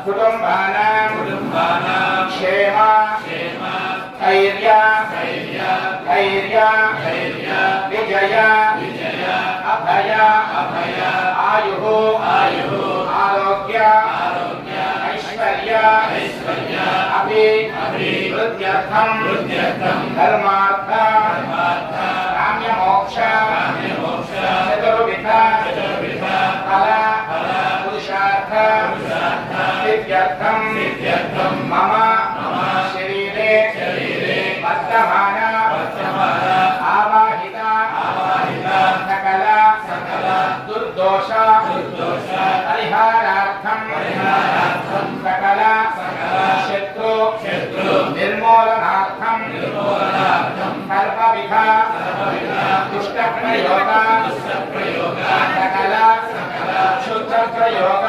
कुटुम्बानां क्षेम धैर्य विजय अभय आयुः आरोग्य ऐश्वर्य अभिवृद्ध्यर्थं धर्मार्थ काम्य मोक्ष चतुर्विध फल पुरुषार्थ सिद्ध्यर्थं मम शरीरे वर्तमान आवाहित सकल दुर्दोष परिहारार्थं सकल शत्रु निर्मूलनार्थं सर्वविध दुष्टप्रयोग सकल क्षुद्रप्रयोग